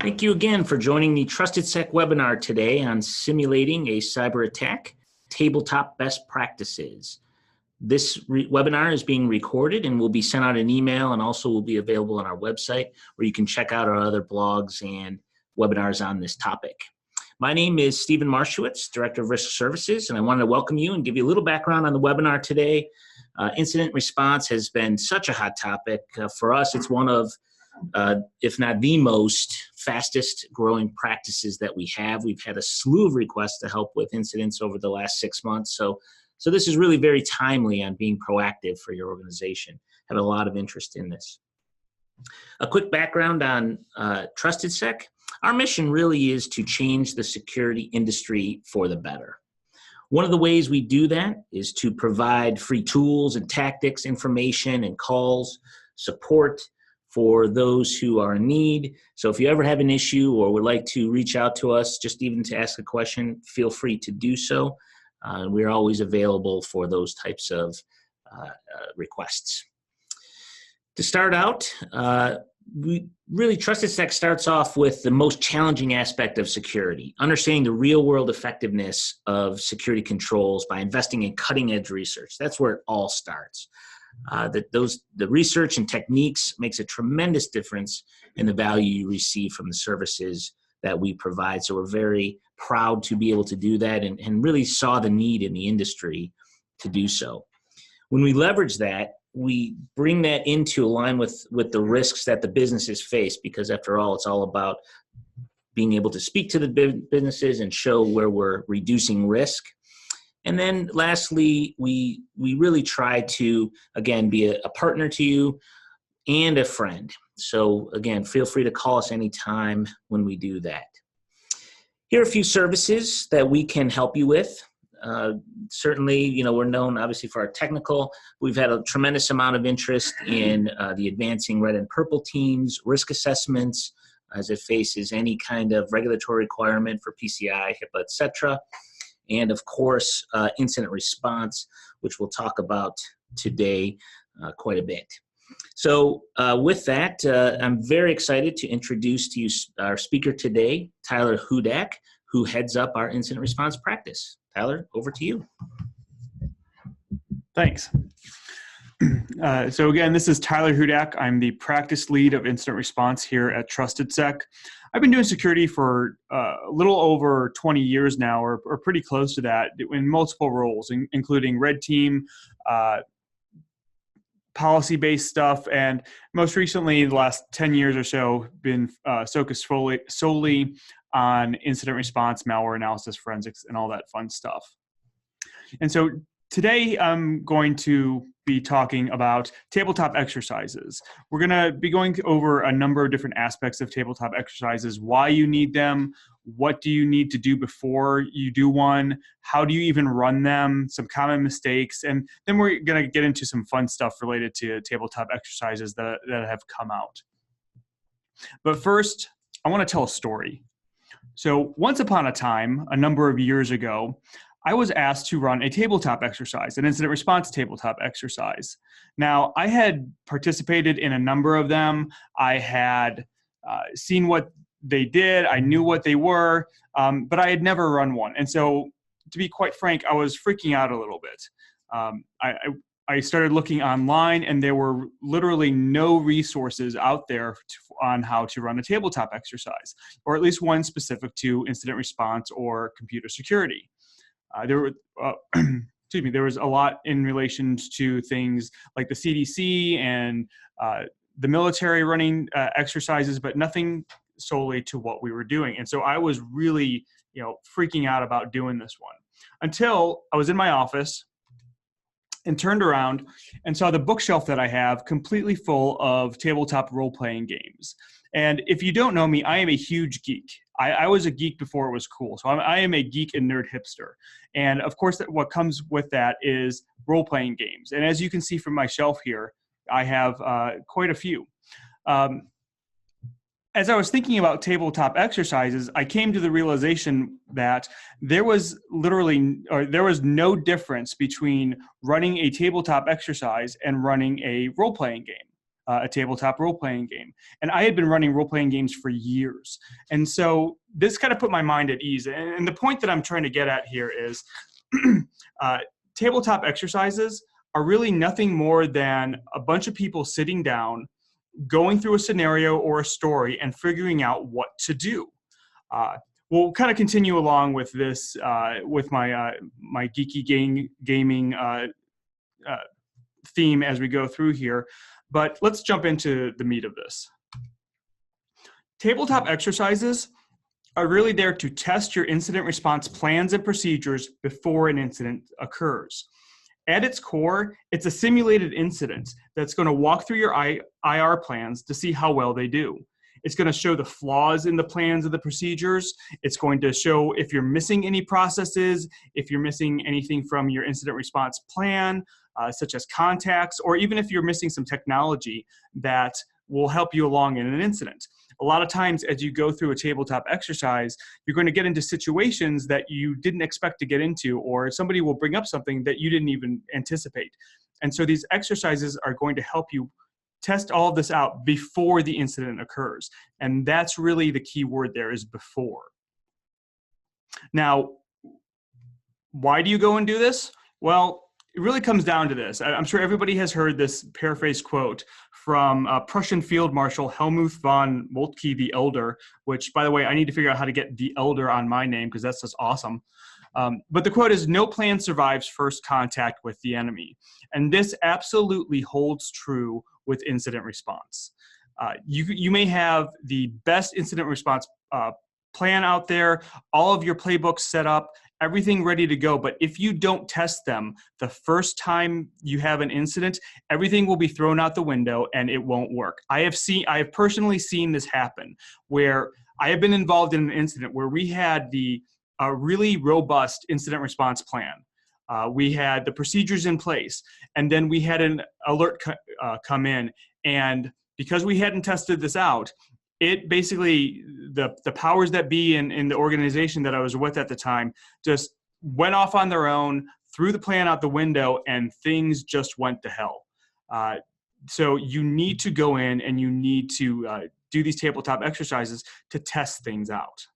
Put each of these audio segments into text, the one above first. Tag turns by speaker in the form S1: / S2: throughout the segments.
S1: Thank you again for joining the Trusted Sec webinar today on simulating a cyber attack, tabletop best practices. This webinar is being recorded and will be sent out an email and also will be available on our website where you can check out our other blogs and webinars on this topic. My name is Stephen Marshowitz, Director of Risk Services, and I wanted to welcome you and give you a little background on the webinar today. Incident response has been such a hot topic. For us, it's one of if not the most fastest growing practices that we have. We've had a slew of requests to help with incidents over the last 6 months. So this is really very timely on being proactive for your organization. Have a lot of interest in this. A quick background on Trusted Sec. Our mission really is to change the security industry for the better. One of the ways we do that is to provide free tools and tactics, information and calls, support for those who are in need. So if you ever have an issue or would like to reach out to us, just even to ask a question, feel free to do so. We're always available for those types of requests. To start out, Trusted Sec starts off with the most challenging aspect of security, understanding the real world effectiveness of security controls by investing in cutting edge research. That's where it all starts. The research and techniques makes a tremendous difference in the value you receive from the services that we provide. So we're very proud to be able to do that and really saw the need in the industry to do so. When we leverage that, we bring that into line with the risks that the businesses face, because after all, it's all about being able to speak to the businesses and show where we're reducing risk. And then lastly, we really try to, again, be a partner to you and a friend. So again, feel free to call us anytime when we do that. Here are a few services that we can help you with. Certainly, we're known obviously for our technical. We've had a tremendous amount of interest in the advancing red and purple teams, risk assessments, as it faces any kind of regulatory requirement for PCI, HIPAA, et cetera. And of course, incident response, which we'll talk about today quite a bit. So with that, I'm very excited to introduce to you our speaker today, Tyler Hudak, who heads up our incident response practice. Tyler, over to you.
S2: Thanks. So again, this is Tyler Hudak. I'm the practice lead of incident response here at Trusted Sec. I've been doing security for a little over 20 years now, or pretty close to that, in multiple roles, including red team, policy-based stuff, and most recently, the last 10 years or so, been focused solely on incident response, malware analysis, forensics, and all that fun stuff. And so today, I'm going to be talking about tabletop exercises. We're going to be going over a number of different aspects of tabletop exercises, why you need them, what do you need to do before you do one, how do you even run them, some common mistakes, and then we're going to get into some fun stuff related to tabletop exercises that have come out. But first, I want to tell a story. So once upon a time, a number of years ago, I was asked to run a tabletop exercise, an incident response tabletop exercise. Now, I had participated in a number of them. I had seen what they did. I knew what they were, but I had never run one. And so, to be quite frank, I was freaking out a little bit. I started looking online, and there were literally no resources out there on how to run a tabletop exercise, or at least one specific to incident response or computer security. There was a lot in relation to things like the CDC and the military running exercises, but nothing solely to what we were doing. And so I was really, freaking out about doing this one until I was in my office and turned around and saw the bookshelf that I have completely full of tabletop role-playing games. And if you don't know me, I am a huge geek. I was a geek before it was cool. So I am a geek and nerd hipster. And of course, what comes with that is role-playing games. And as you can see from my shelf here, I have quite a few. As I was thinking about tabletop exercises, I came to the realization that there was no difference between running a tabletop exercise and running a role-playing game. a tabletop role-playing game. And I had been running role-playing games for years. And so this kind of put my mind at ease. And the point that I'm trying to get at here is tabletop exercises are really nothing more than a bunch of people sitting down, going through a scenario or a story and figuring out what to do. We'll kind of continue along with this, with my geeky gaming theme as we go through here, but let's jump into the meat of this. Tabletop exercises are really there to test your incident response plans and procedures before an incident occurs. At its core, it's a simulated incident that's going to walk through your IR plans to see how well they do. It's going to show the flaws in the plans of the procedures. It's going to show if you're missing any processes, if you're missing anything from your incident response plan, such as contacts, or even if you're missing some technology that will help you along in an incident. A lot of times as you go through a tabletop exercise, you're going to get into situations that you didn't expect to get into, or somebody will bring up something that you didn't even anticipate. And so these exercises are going to help you test all of this out before the incident occurs. And that's really the key word there, is before. Now, why do you go and do this? Well, it really comes down to this. I'm sure everybody has heard this paraphrased quote from Prussian Field Marshal Helmuth von Moltke the Elder, which, by the way, I need to figure out how to get the Elder on my name because that's just awesome. But the quote is, "No plan survives first contact with the enemy." And this absolutely holds true with incident response. You may have the best incident response plan out there, all of your playbooks set up, everything ready to go. But if you don't test them the first time you have an incident, everything will be thrown out the window and it won't work. I have personally seen this happen, where I have been involved in an incident where we had a really robust incident response plan. We had the procedures in place, and then we had an alert come in. And because we hadn't tested this out, it basically, the powers that be in the organization that I was with at the time just went off on their own, threw the plan out the window, and things just went to hell. So you need to go in and you need to do these tabletop exercises to test things out.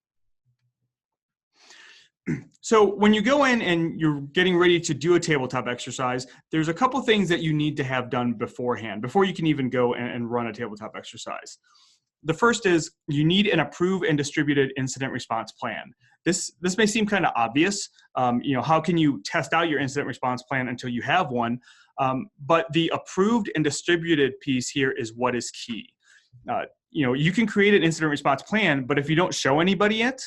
S2: So when you go in and you're getting ready to do a tabletop exercise, there's a couple things that you need to have done beforehand, before you can even go and run a tabletop exercise. The first is you need an approved and distributed incident response plan. This may seem kind of obvious. How can you test out your incident response plan until you have one? But the approved and distributed piece here is what is key. You can create an incident response plan, but if you don't show anybody it,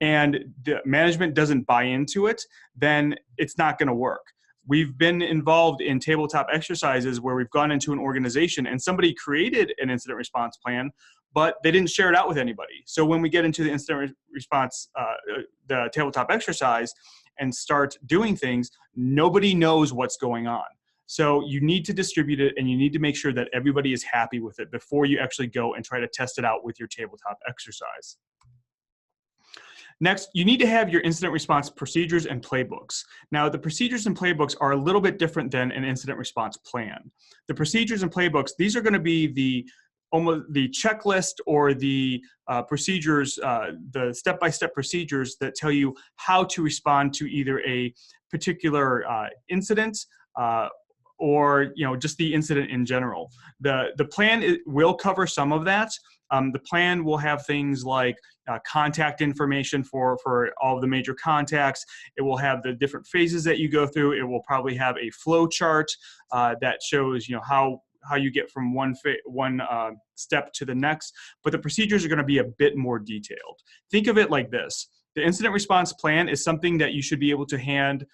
S2: and the management doesn't buy into it, then it's not going to work. We've been involved in tabletop exercises where we've gone into an organization and somebody created an incident response plan, but they didn't share it out with anybody. So when we get into the incident response, the tabletop exercise, and start doing things, nobody knows what's going on. So you need to distribute it, and you need to make sure that everybody is happy with it before you actually go and try to test it out with your tabletop exercise. Next, you need to have your incident response procedures and playbooks. Now, the procedures and playbooks are a little bit different than an incident response plan. The procedures and playbooks, these are going to be the checklist or the procedures, the step-by-step procedures that tell you how to respond to either a particular incident or just the incident in general. The plan will cover some of that. The plan will have things like contact information for all of the major contacts. It will have the different phases that you go through. It will probably have a flow chart that shows how you get from one step to the next. But the procedures are going to be a bit more detailed. Think of it like this. The incident response plan is something that you should be able to hand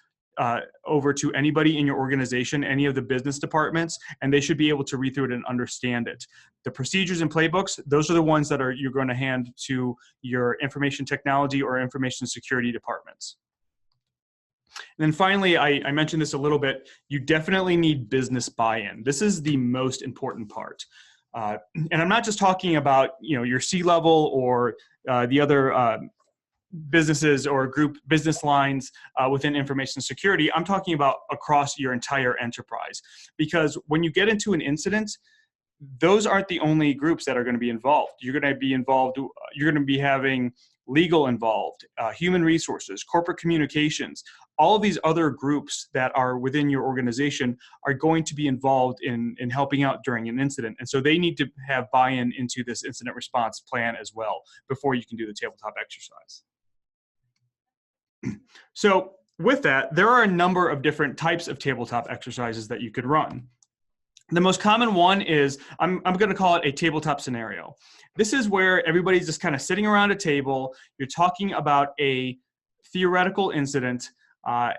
S2: over to anybody in your organization, any of the business departments, and they should be able to read through it and understand it. The procedures and playbooks, those are the ones that you're going to hand to your information technology or information security departments. And then finally, I mentioned this a little bit, you definitely need business buy-in. This is the most important part. And I'm not just talking about your C-level or the other businesses or group business lines within information security. I'm talking about across your entire enterprise. Because when you get into an incident, those aren't the only groups that are going to be involved. You're going to be involved. You're going to be having legal involved, human resources, corporate communications. All of these other groups that are within your organization are going to be involved in helping out during an incident. And so they need to have buy-in into this incident response plan as well before you can do the tabletop exercise. So with that, there are a number of different types of tabletop exercises that you could run. The most common one is, I'm going to call it a tabletop scenario. This is where everybody's just kind of sitting around a table. You're talking about a theoretical incident,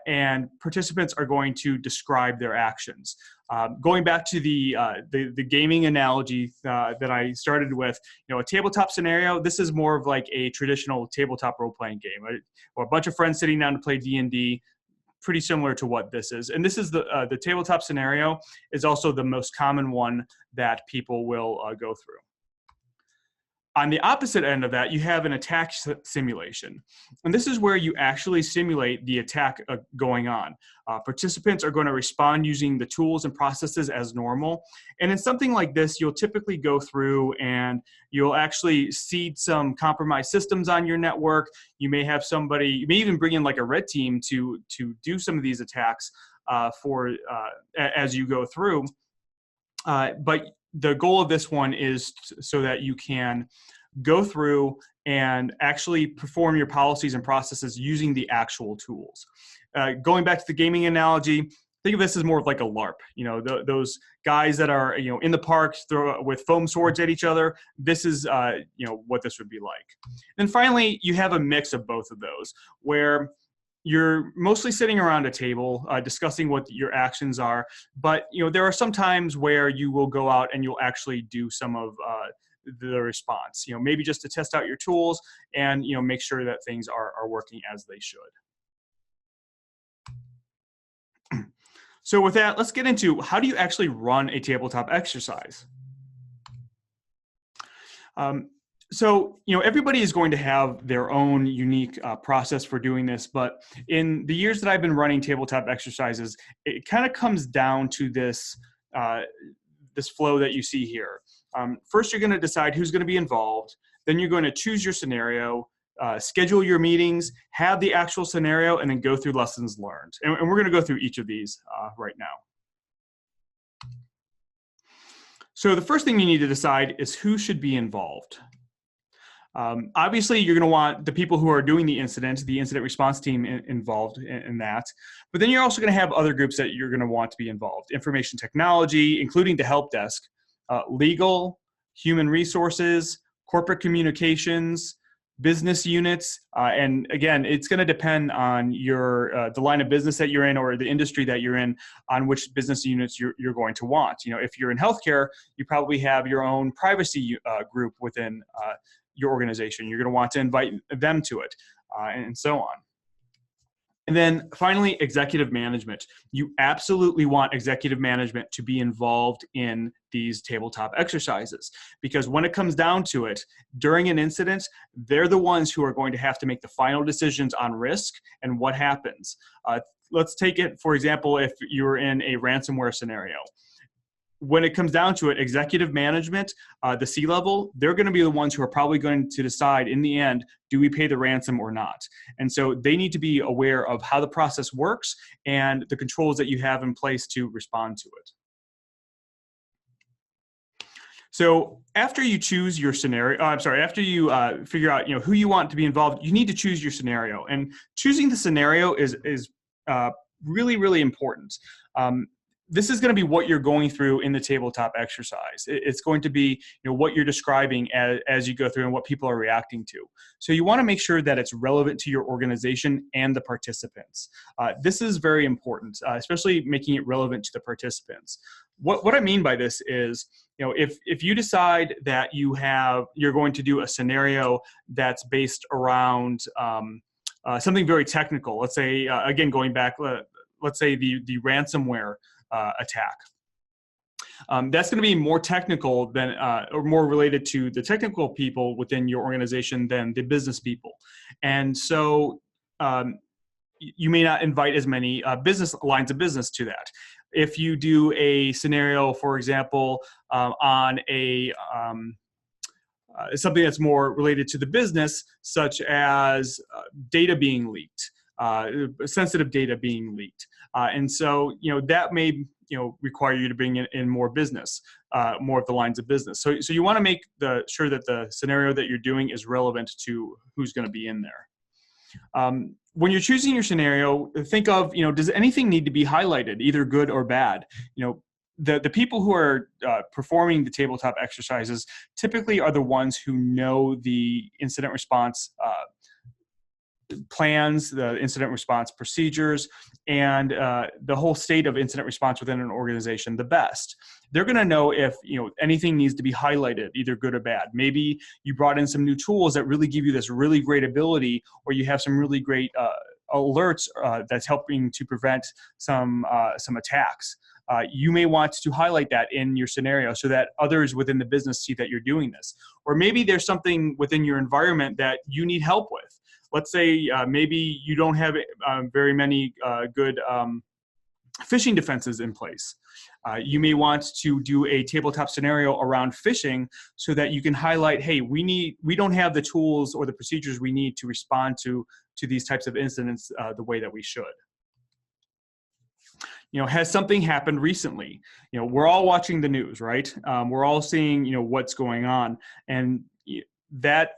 S2: and participants are going to describe their actions. Going back to the gaming analogy that I started with, a tabletop scenario, this is more of like a traditional tabletop role-playing game, right? Or a bunch of friends sitting down to play D&D, pretty similar to what this is. And this is the tabletop scenario is also the most common one that people will go through. On the opposite end of that, you have an attack simulation. And this is where you actually simulate the attack going on. Participants are going to respond using the tools and processes as normal. And in something like this, you'll typically go through and you'll actually seed some compromised systems on your network. You may have somebody, you may even bring in like a red team to do some of these attacks as you go through. But the goal of this one is so that you can go through and actually perform your policies and processes using the actual tools. Going back to the gaming analogy, think of this as more of like a LARP. Those guys that are in the park with foam swords at each other. This is what this would be like. And finally, you have a mix of both of those, where you're mostly sitting around a table discussing what your actions are, but there are some times where you will go out and you'll actually do some of the response. Maybe just to test out your tools and make sure that things are working as they should. So with that, let's get into how do you actually run a tabletop exercise. So, everybody is going to have their own unique process for doing this, but in the years that I've been running tabletop exercises, it kind of comes down to this, this flow that you see here. First, you're going to decide who's going to be involved. Then you're going to choose your scenario, schedule your meetings, have the actual scenario, and then go through lessons learned. And we're going to go through each of these right now. So the first thing you need to decide is who should be involved. Obviously, you're going to want the people who are doing the incident response team involved in that. But then you're also going to have other groups that you're going to want to be involved. Information technology, including the help desk, legal, human resources, corporate communications, business units. And again, it's going to depend on the line of business that you're in or the industry that you're in on which business units you're going to want. If you're in healthcare, you probably have your own privacy group within your organization. You're going to want to invite them to it, and so on. And then finally, executive management. You absolutely want executive management to be involved in these tabletop exercises, because when it comes down to it, during an incident, they're the ones who are going to have to make the final decisions on risk and what happens. Let's take it, for example, if you're in a ransomware scenario. When it comes down to it, executive management, the C-level, they're going to be the ones who are probably going to decide in the end, do we pay the ransom or not? And so they need to be aware of how the process works and the controls that you have in place to respond to it. So after you choose your scenario, after you figure out who you want to be involved, you need to choose your scenario. And choosing the scenario is really, really important. This is going to be what you're going through in the tabletop exercise. It's going to be what you're describing as you go through and what people are reacting to. So you want to make sure that it's relevant to your organization and the participants. This is very important, especially making it relevant to the participants. What I mean by this is, if you decide that you're going to do a scenario that's based around something very technical, let's say, again, going back, let's say the ransomware attack. That's going to be more technical than, or more related to the technical people within your organization than the business people. And so you may not invite as many business lines of business to that. if you do a scenario, for example, on something that's more related to the business, such as data being leaked, sensitive data being leaked. And so, that may, require you to bring in more business, more of the lines of business. So you want to make sure that the scenario that you're doing is relevant to who's going to be in there. When you're choosing your scenario, think of, does anything need to be highlighted, either good or bad? The people who are performing the tabletop exercises typically are the ones who know the incident response plans, the incident response procedures, and the whole state of incident response within an organization the best. They're going to know if anything needs to be highlighted, either good or bad. Maybe you brought in some new tools that really give you this really great ability, or you have some really great alerts that's helping to prevent some attacks. You may want to highlight that in your scenario so that others within the business see that you're doing this. Or maybe there's something within your environment that you need help with. Let's say maybe you don't have very many good phishing defenses in place. You may want to do a tabletop scenario around phishing so that you can highlight, hey, we don't have the tools or the procedures we need to respond to these types of incidents the way that we should. Has something happened recently? We're all watching the news, right? We're all seeing, what's going on, and that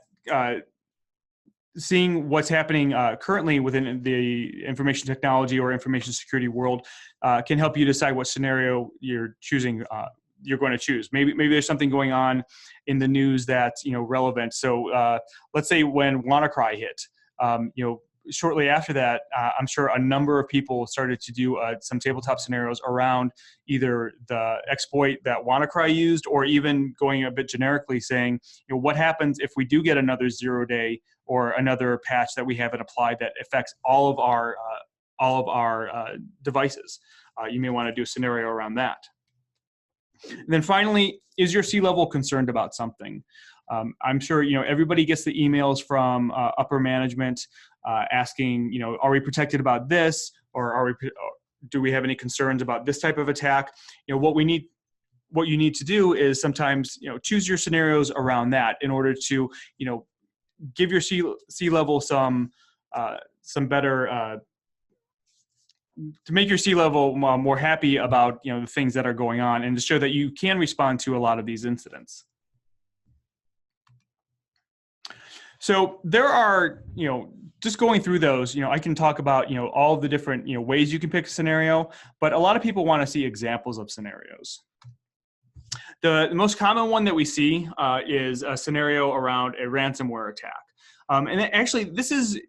S2: seeing what's happening currently within the information technology or information security world can help you decide what scenario you're choosing. You're going to choose. Maybe there's something going on in the news that's relevant. So let's say when WannaCry hit, shortly after that, I'm sure a number of people started to do some tabletop scenarios around either the exploit that WannaCry used, or even going a bit generically saying, what happens if we do get another 0-day or another patch that we haven't applied that affects all of our devices. You may want to do a scenario around that. And then finally, is your C-level concerned about something? I'm sure everybody gets the emails from upper management asking, are we protected about this, or do we have any concerns about this type of attack? What you need to do is sometimes choose your scenarios around that in order to give your C-level some better to make your C-level more happy about the things that are going on, and to show that you can respond to a lot of these incidents. So there are, just going through those, I can talk about, all of the different, ways you can pick a scenario, but a lot of people want to see examples of scenarios. The most common one that we see is a scenario around a ransomware attack. And actually, this is,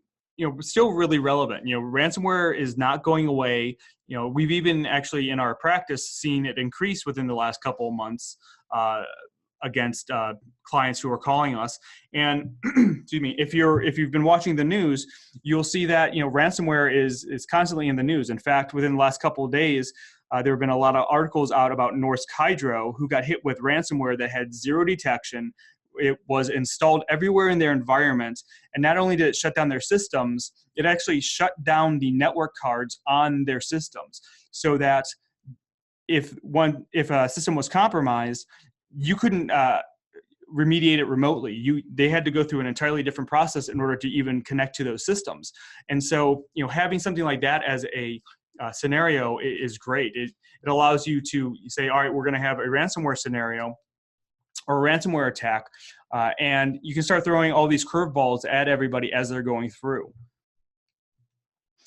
S2: still really relevant. Ransomware is not going away. We've even actually in our practice seen it increase within the last couple of months against clients who are calling us. And excuse me, if you've been watching the news, you'll see that ransomware is constantly in the news. In fact, within the last couple of days, there have been a lot of articles out about Norsk Hydro, who got hit with ransomware that had zero detection. It was installed everywhere in their environment, and not only did it shut down their systems, it actually shut down the network cards on their systems, so that if a system was compromised, you couldn't remediate it remotely. They had to go through an entirely different process in order to even connect to those systems. And so, having something like that as a scenario is great. It allows you to say, all right, we're going to have a ransomware scenario or a ransomware attack, and you can start throwing all these curveballs at everybody as they're going through.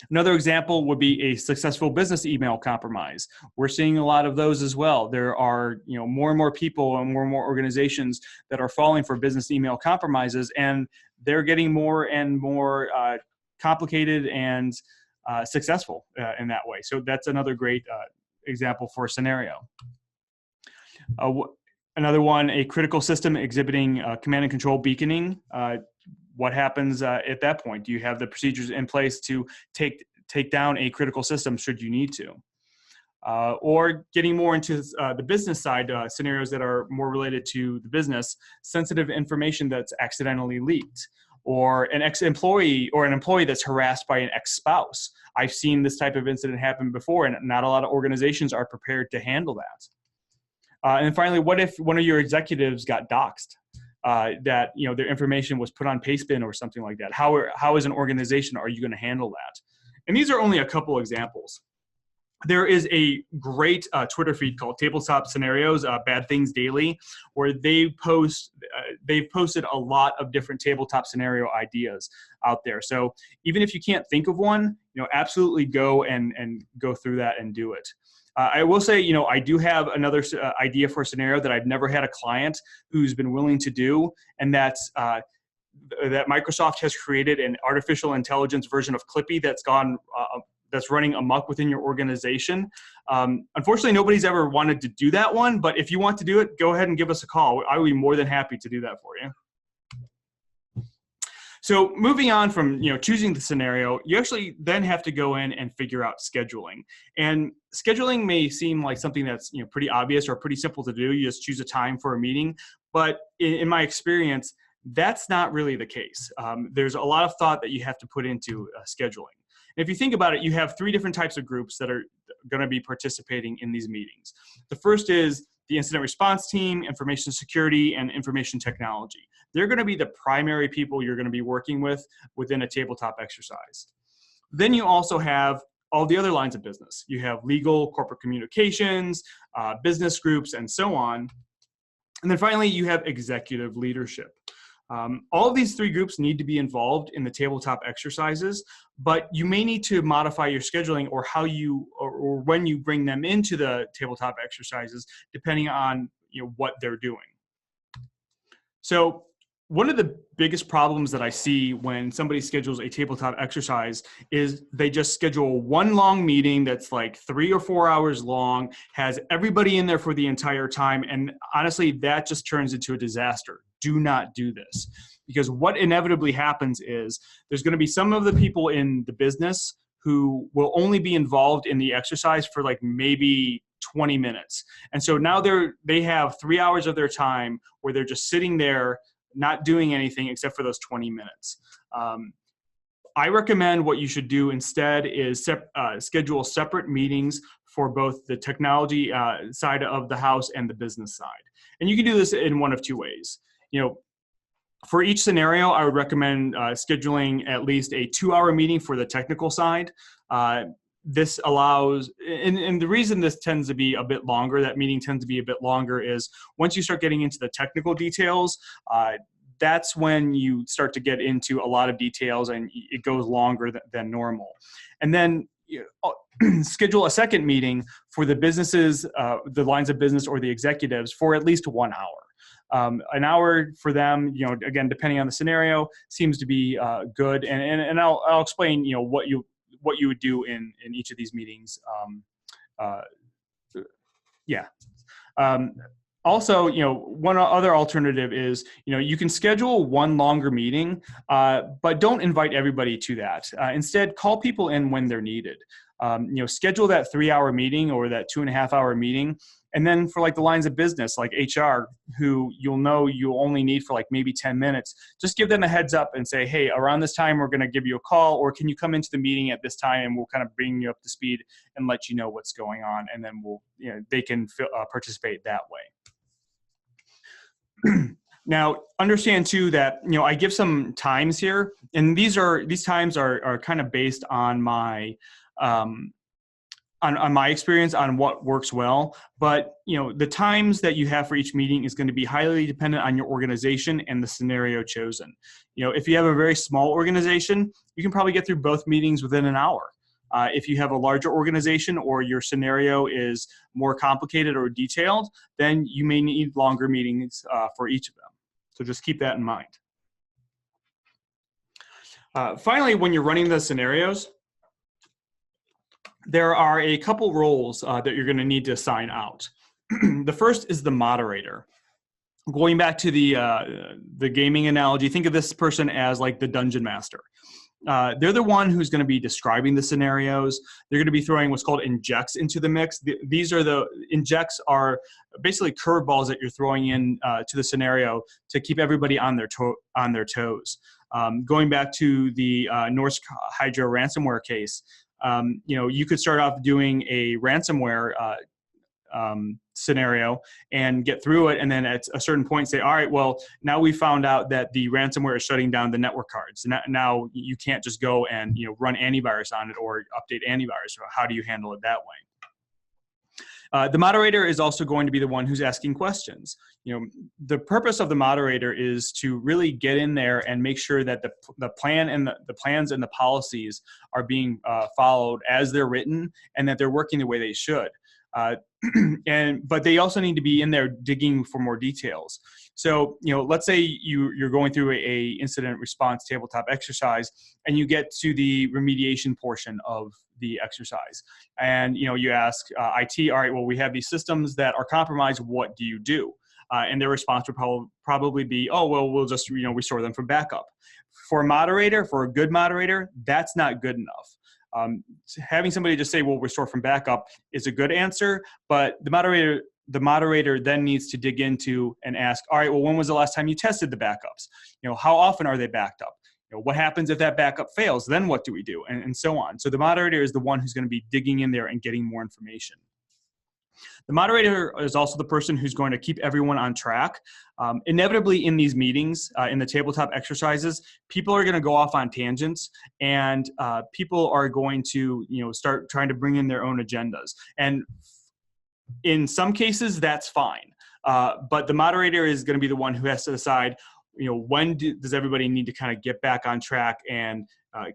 S2: Another example would be a successful business email compromise. We're seeing a lot of those as well. There are more and more people and more organizations that are falling for business email compromises, and they're getting more and more complicated and successful in that way. So that's another great example for a scenario. Another one, a critical system exhibiting command and control beaconing. What happens at that point? Do you have the procedures in place to take down a critical system should you need to? Or getting more into the business side, scenarios that are more related to the business, sensitive information that's accidentally leaked. or an ex-employee or an employee that's harassed by an ex-spouse. I've seen this type of incident happen before, and not a lot of organizations are prepared to handle that. And then finally, what if one of your executives got doxxed? That their information was put on Pastebin or something like that. How as an organization are you going to handle that? And these are only a couple examples. There is a great Twitter feed called Tabletop Scenarios, Bad Things Daily, where they've posted a lot of different tabletop scenario ideas out there. So even if you can't think of one, absolutely go and go through that and do it. I will say, I do have another idea for a scenario that I've never had a client who's been willing to do, and that's that Microsoft has created an artificial intelligence version of Clippy that's running amok within your organization. Unfortunately, nobody's ever wanted to do that one, but if you want to do it, go ahead and give us a call. I would be more than happy to do that for you. So moving on from choosing the scenario, you actually then have to go in and figure out scheduling. And scheduling may seem like something that's pretty obvious or pretty simple to do. You just choose a time for a meeting. But in my experience, that's not really the case. There's a lot of thought that you have to put into scheduling. And if you think about it, you have 3 different types of groups that are going to be participating in these meetings. The first is the incident response team, information security, and information technology. They're going to be the primary people you're going to be working with within a tabletop exercise. Then you also have all the other lines of business. You have legal, corporate communications, business groups, and so on. And then finally, you have executive leadership. All of these 3 groups need to be involved in the tabletop exercises, but you may need to modify your scheduling or how you or when you bring them into the tabletop exercises, depending on what they're doing. So one of the biggest problems that I see when somebody schedules a tabletop exercise is they just schedule one long meeting that's like 3 or 4 hours long, has everybody in there for the entire time, and honestly, that just turns into a disaster. Do not do this, because what inevitably happens is there's going to be some of the people in the business who will only be involved in the exercise for like maybe 20 minutes. And so now they have 3 hours of their time where they're just sitting there not doing anything except for those 20 minutes. I recommend what you should do instead is schedule separate meetings for both the technology side of the house and the business side. And you can do this in one of 2 ways. For each scenario, I would recommend scheduling at least a 2-hour meeting for the technical side. This allows, and the reason this tends to be a bit longer, that meeting tends to be a bit longer, is once you start getting into the technical details, that's when you start to get into a lot of details and it goes longer than normal. And then schedule a second meeting for the businesses, the lines of business or the executives for at least 1 hour. An hour for them, again, depending on the scenario, seems to be good. And I'll explain, what you would do in each of these meetings. Also, one other alternative is, you can schedule one longer meeting, but don't invite everybody to that. Instead, call people in when they're needed. Schedule that 3-hour meeting or that 2.5-hour meeting. And then for like the lines of business, like HR, who you'll only need for like maybe 10 minutes, just give them a heads up and say, hey, around this time, we're going to give you a call, or can you come into the meeting at this time and we'll kind of bring you up to speed and let you know what's going on. And then they can participate that way. Now, understand too that, I give some times here, and these times are kind of based on my, on my experience on what works well, but the times that you have for each meeting is going to be highly dependent on your organization and the scenario chosen. If you have a very small organization, you can probably get through both meetings within an hour. If you have a larger organization or your scenario is more complicated or detailed, then you may need longer meetings for each of them. So just keep that in mind. Finally, when you're running the scenarios, there are a couple roles that you're going to need to assign out. The first is the moderator. Going back to the gaming analogy, think of this person as like the dungeon master. They're the one who's going to be describing the scenarios. They're going to be throwing what's called injects into the mix. These are the injects are basically curveballs that you're throwing in to the scenario to keep everybody on their toes. Going back to the Norsk Hydro ransomware case, you could start off doing a ransomware scenario and get through it, and then at a certain point say, all right, well, now we found out that the ransomware is shutting down the network cards. Now you can't just go and run antivirus on it or update antivirus. How do you handle it that way? The moderator is also going to be the one who's asking questions. The purpose of the moderator is to really get in there and make sure that the plan and the plans and the policies are being followed as they're written, and that they're working the way they should. But they also need to be in there digging for more details. So, let's say you're going through a incident response tabletop exercise, and you get to the remediation portion of the exercise, and you ask IT, all right, well, we have these systems that are compromised. What do you do? And their response would probably be, oh, well, we'll just restore them from backup. For a good moderator, that's not good enough. Having somebody just say, well, restore from backup is a good answer, but the moderator then needs to dig into and ask, all right, well, when was the last time you tested the backups? How often are they backed up? What happens if that backup fails? Then what do we do? And so on. So the moderator is the one who's going to be digging in there and getting more information. The moderator is also the person who's going to keep everyone on track. Inevitably in these meetings, in the tabletop exercises, people are going to go off on tangents, and people are going to start trying to bring in their own agendas. And in some cases, that's fine. But the moderator is going to be the one who has to decide, when does everybody need to kind of get back on track and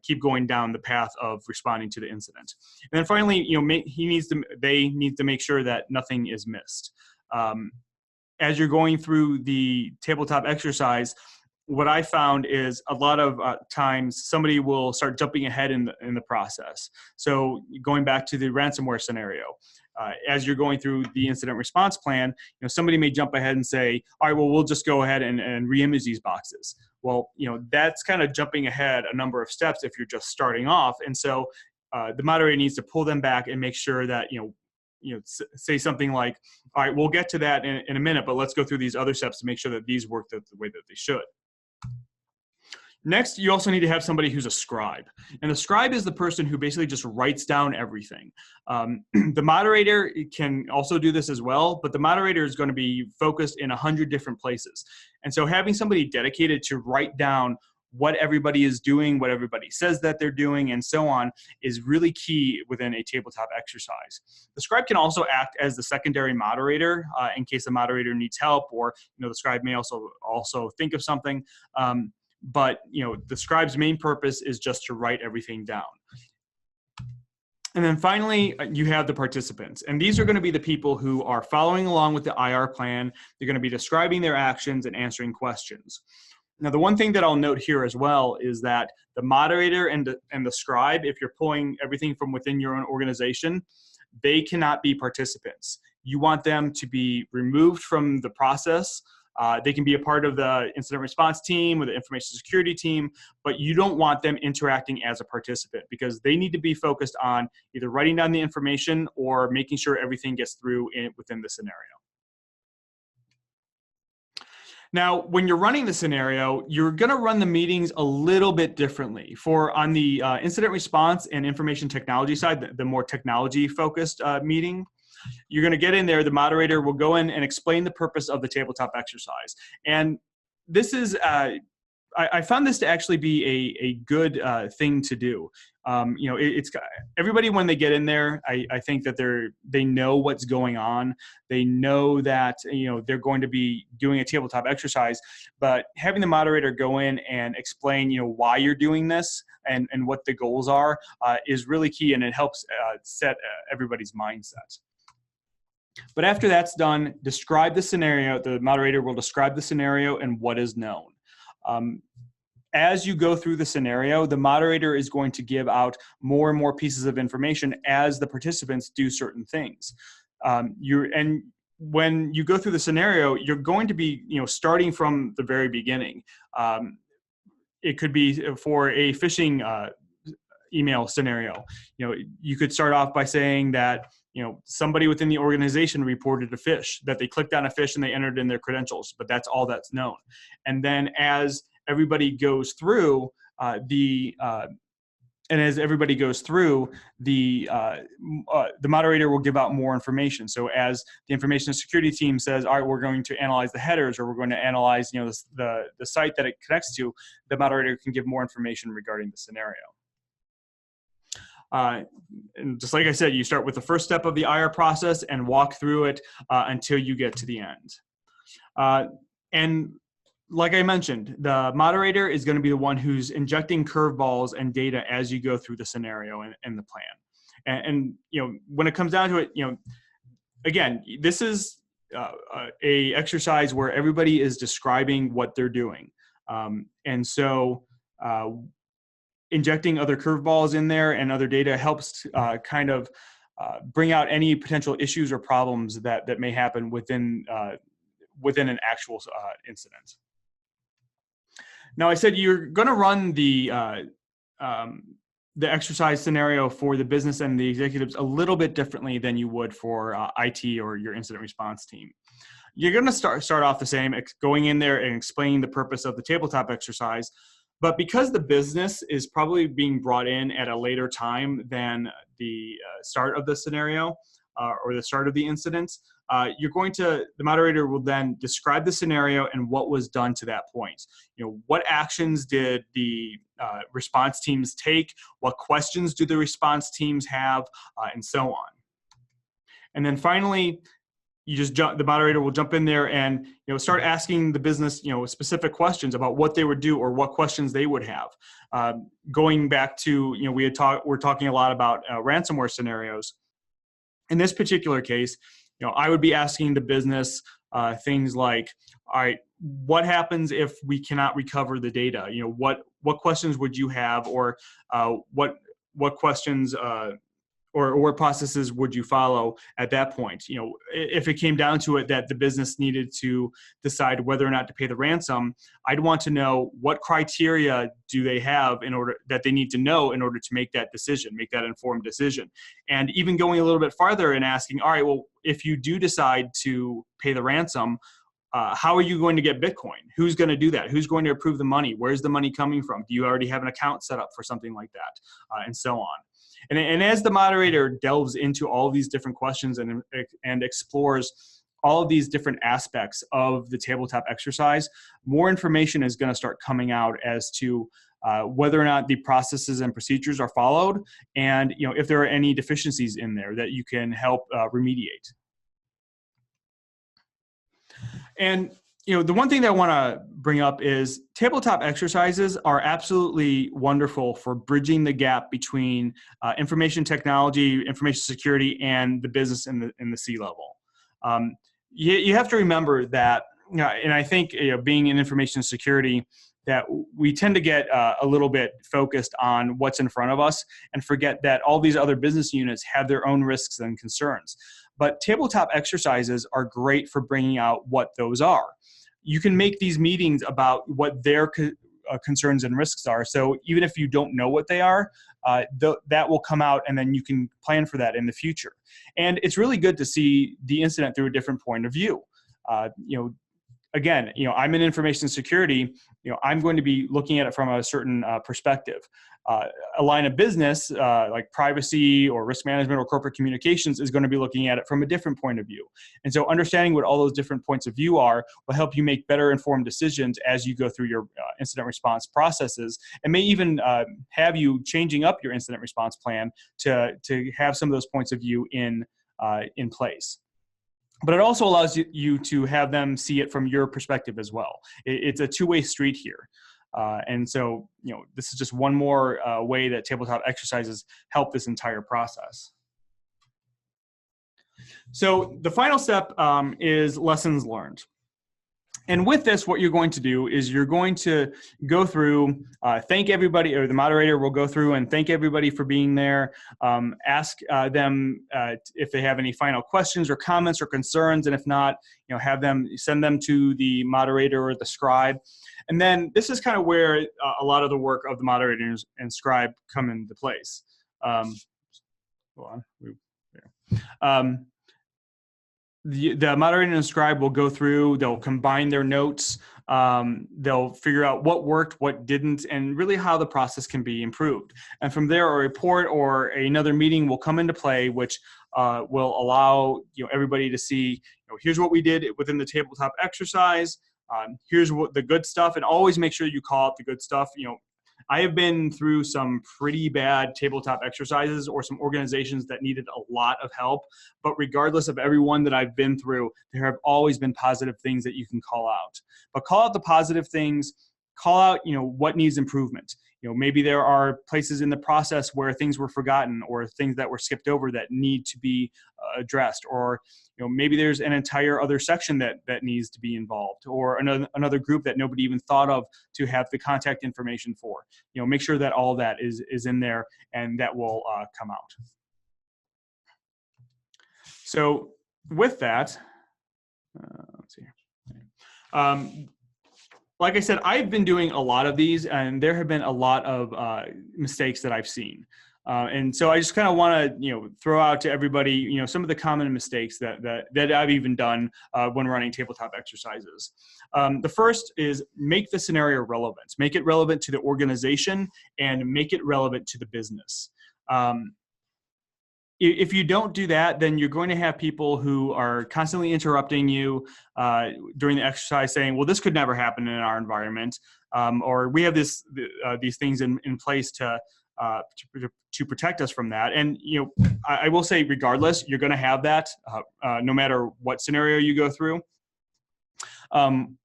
S2: keep going down the path of responding to the incident. And then finally, they need to make sure that nothing is missed. As you're going through the tabletop exercise, what I found is a lot of times somebody will start jumping ahead in the process. So going back to the ransomware scenario, as you're going through the incident response plan, somebody may jump ahead and say, all right, well, we'll just go ahead and re-image these boxes. Well, that's kind of jumping ahead a number of steps if you're just starting off. And so the moderator needs to pull them back and make sure that, say something like, all right, we'll get to that in a minute, but let's go through these other steps to make sure that these work the way that they should. Next, you also need to have somebody who's a scribe. And the scribe is the person who basically just writes down everything. The moderator can also do this as well, but the moderator is going to be focused in 100 different places. And so having somebody dedicated to write down what everybody is doing, what everybody says that they're doing, and so on, is really key within a tabletop exercise. The scribe can also act as the secondary moderator in case the moderator needs help, or the scribe may also think of something. But the scribe's main purpose is just to write everything down. And then finally, you have the participants. And these are going to be the people who are following along with the IR plan. They're going to be describing their actions and answering questions. Now, the one thing that I'll note here as well is that the moderator and the scribe, if you're pulling everything from within your own organization, they cannot be participants. You want them to be removed from the process. They can be a part of the incident response team or the information security team, but you don't want them interacting as a participant, because they need to be focused on either writing down the information or making sure everything gets through within the scenario. Now, when you're running the scenario, you're going to run the meetings a little bit differently. On the incident response and information technology side, the more technology-focused meeting, you're going to get in there, the moderator will go in and explain the purpose of the tabletop exercise. And this is, I found this to actually be a good thing to do. It's everybody, when they get in there, I think that they know what's going on. They know that, they're going to be doing a tabletop exercise, but having the moderator go in and explain, why you're doing this and what the goals are is really key, and it helps set everybody's mindset. But after that's done, describe the scenario. The moderator will describe the scenario and what is known. As you go through the scenario, the moderator is going to give out more and more pieces of information as the participants do certain things. And when you go through the scenario, you're going to be, starting from the very beginning. It could be for a phishing email scenario. You could start off by saying that, somebody within the organization reported a phish, that they clicked on a phish and they entered in their credentials, but that's all that's known. And then as everybody goes through and as everybody goes through, the moderator will give out more information. So as the information security team says, all right, we're going to analyze the headers, or we're going to analyze, you know, the site that it connects to, the moderator can give more information regarding the scenario. And just like I said, you start with the first step of the IR process and walk through it until you get to the end. And like I mentioned, the moderator is going to be the one who's injecting curveballs and data as you go through the scenario and the plan. And you know, when it comes down to it, you know, again, this is a exercise where everybody is describing what they're doing, and so injecting other curveballs in there and other data helps kind of bring out any potential issues or problems that may happen within an actual incident. Now, I said you're going to run the exercise scenario for the business and the executives a little bit differently than you would for IT or your incident response team. You're going to start off the same, going in there and explaining the purpose of the tabletop exercise. But because the business is probably being brought in at a later time than the start of the scenario or the start of the incident, the moderator will then describe the scenario and what was done to that point. You know, what actions did the response teams take? What questions do the response teams have, and so on. And then finally, the moderator will jump in there and, you know, start asking the business, you know, specific questions about what they would do or what questions they would have. Going back to, you know, we're talking a lot about ransomware scenarios. In this particular case, you know, I would be asking the business things like, all right, what happens if we cannot recover the data? You know, what questions would you have, or what questions or what processes would you follow at that point? You know, if it came down to it that the business needed to decide whether or not to pay the ransom, I'd want to know what criteria do they have that they need to know in order to make that decision, make that informed decision. And even going a little bit farther and asking, all right, well, if you do decide to pay the ransom, how are you going to get Bitcoin? Who's going to do that? Who's going to approve the money? Where's the money coming from? Do you already have an account set up for something like that? And so on. And as the moderator delves into all these different questions and explores all of these different aspects of the tabletop exercise, more information is going to start coming out as to whether or not the processes and procedures are followed, and, you know, if there are any deficiencies in there that you can help remediate. And, you know, the one thing that I want to bring up is tabletop exercises are absolutely wonderful for bridging the gap between information technology, information security, and the business in the C-level. You have to remember that, you know, and I think, you know, being in information security, that we tend to get a little bit focused on what's in front of us and forget that all these other business units have their own risks and concerns. But tabletop exercises are great for bringing out what those are. You can make these meetings about what their concerns and risks are. So even if you don't know what they are, that will come out, and then you can plan for that in the future. And it's really good to see the incident through a different point of view. You know, again, you know, I'm in information security. You know, I'm going to be looking at it from a certain perspective. A line of business like privacy or risk management or corporate communications is going to be looking at it from a different point of view. And so understanding what all those different points of view are will help you make better informed decisions as you go through your incident response processes, and may even have you changing up your incident response plan to have some of those points of view in place. But it also allows you to have them see it from your perspective as well. It's a two-way street here. And so, you know, this is just one more way that tabletop exercises help this entire process. So the final step is lessons learned. And with this, what you're going to do is you're going to go through, thank everybody, or the moderator will go through and thank everybody for being there, ask them if they have any final questions or comments or concerns, and if not, you know, have them send them to the moderator or the scribe. And then this is kind of where a lot of the work of the moderators and scribe come into place. Hold on. The moderator and scribe will go through, they'll combine their notes, They'll figure out what worked, what didn't, and really how the process can be improved. And from there, a report or another meeting will come into play, which will allow everybody to see, here's what we did within the tabletop exercise. Here's what the good stuff, and always make sure you call out the good stuff. I have been through some pretty bad tabletop exercises or some organizations that needed a lot of help, but regardless of every one that I've been through, there have always been positive things that you can call out. But call out the positive things, call out, what needs improvement. Maybe there are places in the process where things were forgotten or things that were skipped over that need to be addressed, or maybe there's an entire other section that needs to be involved, or another group that nobody even thought of to have the contact information for. Make sure that all that is in there, and that will come out. So with that, let's see here. Like I said, I've been doing a lot of these, and there have been a lot of mistakes that I've seen. And so I just kind of want to, throw out to everybody, some of the common mistakes that I've even done when running tabletop exercises. The first is make the scenario relevant. Make it relevant to the organization and make it relevant to the business. If you don't do that, then you're going to have people who are constantly interrupting you during the exercise saying, well, this could never happen in our environment. Or we have these things in place to protect us from that. And, I will say, regardless, you're going to have that no matter what scenario you go through. And,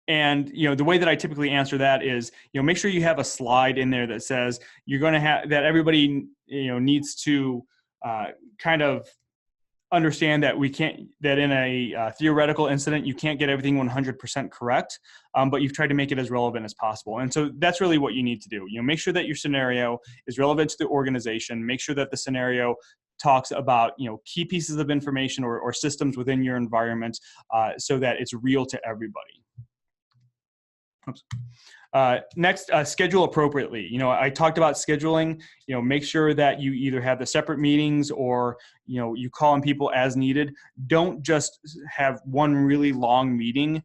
S2: the way that I typically answer that is, make sure you have a slide in there that says you're going to have that everybody, needs to kind of understand that that in a theoretical incident, you can't get everything 100% correct, but you've tried to make it as relevant as possible. And so that's really what you need to do. Make sure that your scenario is relevant to the organization. Make sure that the scenario talks about, key pieces of information or systems within your environment so that it's real to everybody. Oops. Next, schedule appropriately. I talked about scheduling. Make sure that you either have the separate meetings or, you call on people as needed. Don't just have one really long meeting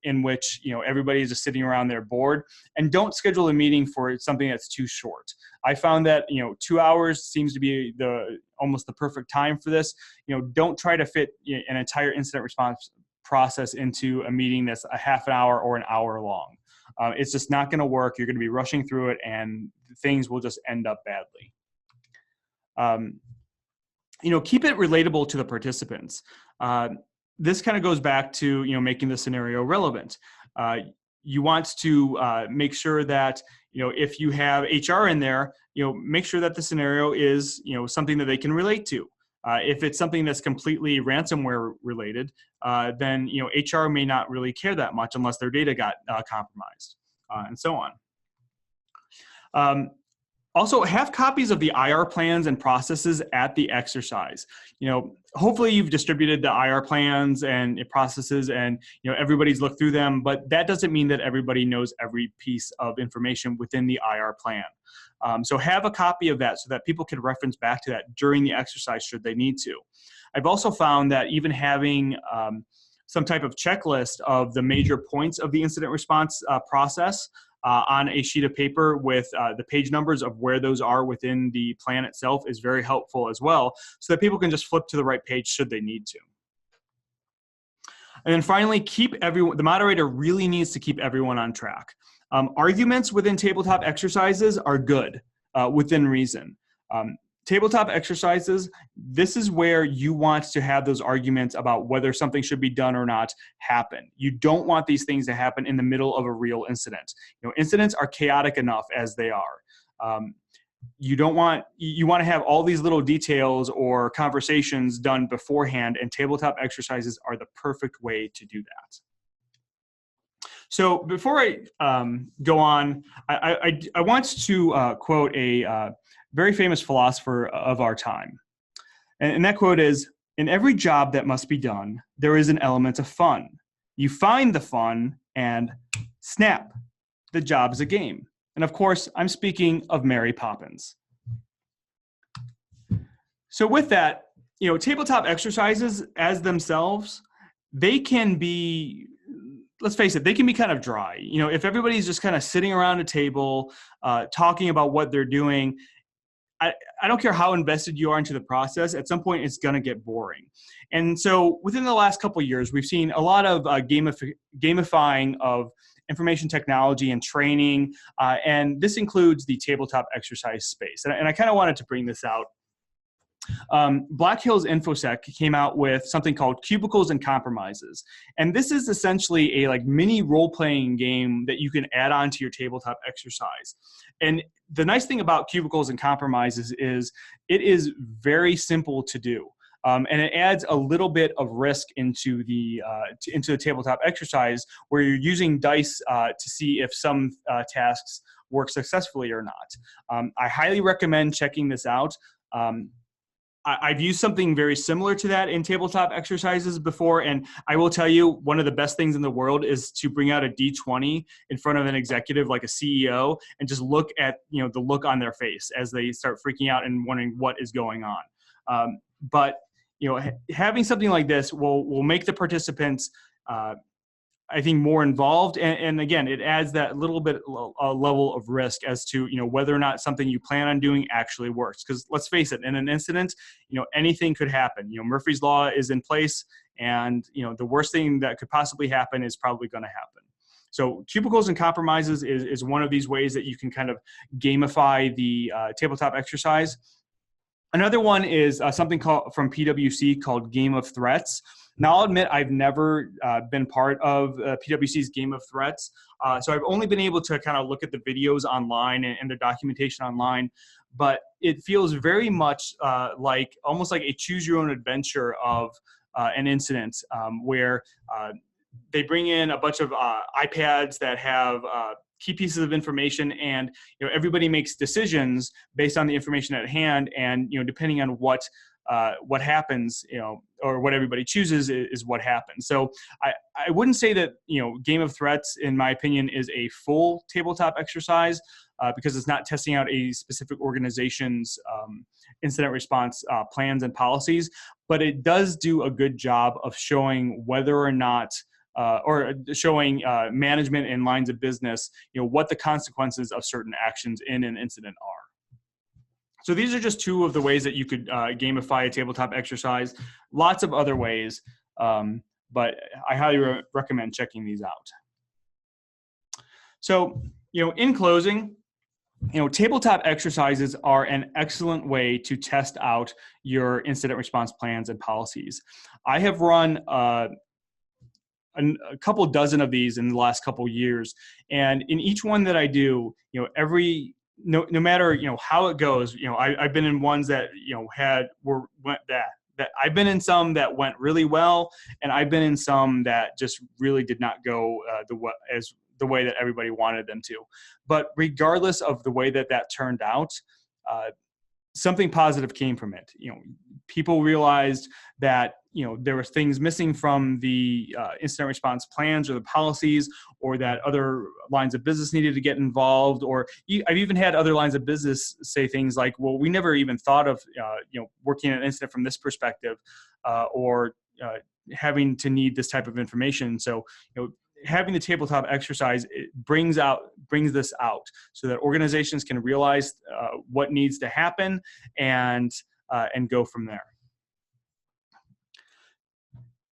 S2: in which, everybody is just sitting around there bored. And don't schedule a meeting for something that's too short. I found that, 2 hours seems to be almost the perfect time for this. Don't try to fit an entire incident response process into a meeting that's a half an hour or an hour long. It's just not going to work. You're going to be rushing through it, and things will just end up badly. Keep it relatable to the participants. This kind of goes back to, making the scenario relevant. You want to make sure that, if you have HR in there, make sure that the scenario is, something that they can relate to. If it's something that's completely ransomware related, then HR may not really care that much unless their data got compromised, and so on. Also, have copies of the IR plans and processes at the exercise. Hopefully you've distributed the IR plans and processes, and everybody's looked through them. But that doesn't mean that everybody knows every piece of information within the IR plan. So have a copy of that so that people can reference back to that during the exercise should they need to. I've also found that even having some type of checklist of the major points of the incident response process on a sheet of paper with the page numbers of where those are within the plan itself is very helpful as well, so that people can just flip to the right page should they need to. And then finally, the moderator really needs to keep everyone on track. Arguments within tabletop exercises are good within reason. Tabletop exercises, this is where you want to have those arguments about whether something should be done or not happen. You don't want these things to happen in the middle of a real incident. Incidents are chaotic enough as they are. You want to have all these little details or conversations done beforehand, and tabletop exercises are the perfect way to do that. So before I go on, I want to quote a very famous philosopher of our time. And that quote is, "In every job that must be done, there is an element of fun. You find the fun and snap, the job is a game." And of course, I'm speaking of Mary Poppins. So with that, tabletop exercises as themselves, they can be let's face it, they can be kind of dry. You know, if everybody's just kind of sitting around a table, talking about what they're doing, I don't care how invested you are into the process, at some point it's going to get boring. And so within the last couple of years, we've seen a lot of gamifying of information technology and training, and this includes the tabletop exercise space. And I kind of wanted to bring this out. Black Hills InfoSec came out with something called Cubicles and Compromises. And this is essentially a like mini role-playing game that you can add on to your tabletop exercise. And the nice thing about Cubicles and Compromises is it is very simple to do. And it adds a little bit of risk into the tabletop exercise, where you're using dice to see if some tasks work successfully or not. I highly recommend checking this out. I've used something very similar to that in tabletop exercises before, and I will tell you, one of the best things in the world is to bring out a D20 in front of an executive like a CEO and just look at, you know, the look on their face as they start freaking out and wondering what is going on. But you know, having something like this will make the participants I think more involved, and again, it adds that little bit level of risk as to, you know, whether or not something you plan on doing actually works. Because let's face it, in an incident, you know, anything could happen. You know, Murphy's Law is in place, and you know, the worst thing that could possibly happen is probably going to happen. So Cubicles and Compromises is one of these ways that you can kind of gamify the tabletop exercise. Another one is something from PwC called Game of Threats. Now, I'll admit I've never been part of PwC's Game of Threats, so I've only been able to kind of look at the videos online and their documentation online, but it feels very much like almost like a choose-your-own-adventure of an incident where they bring in a bunch of iPads that have key pieces of information, and you know, everybody makes decisions based on the information at hand, and you know, depending on what happens, you know, or what everybody chooses is what happens. So I wouldn't say that, you know, Game of Threats, in my opinion, is a full tabletop exercise because it's not testing out a specific organization's incident response plans and policies, but it does do a good job of showing whether or not or showing management and lines of business, you know, what the consequences of certain actions in an incident are. So these are just two of the ways that you could gamify a tabletop exercise. Lots of other ways, but I highly recommend checking these out. So, you know, in closing, you know, tabletop exercises are an excellent way to test out your incident response plans and policies. I have run a couple dozen of these in the last couple years, and in each one that I do, you know, no matter, you know, how it goes, you know, I've been in ones that, you know, I've been in some that went really well, and I've been in some that just really did not go the way that everybody wanted them to. But regardless of the way that turned out, something positive came from it. You know, people realized that, you know, there were things missing from the incident response plans or the policies, or that other lines of business needed to get involved. Or I've even had other lines of business say things like, well, we never even thought of, you know, working an incident from this perspective, or having to need this type of information. So, you know, having the tabletop exercise, it brings this out so that organizations can realize what needs to happen and go from there.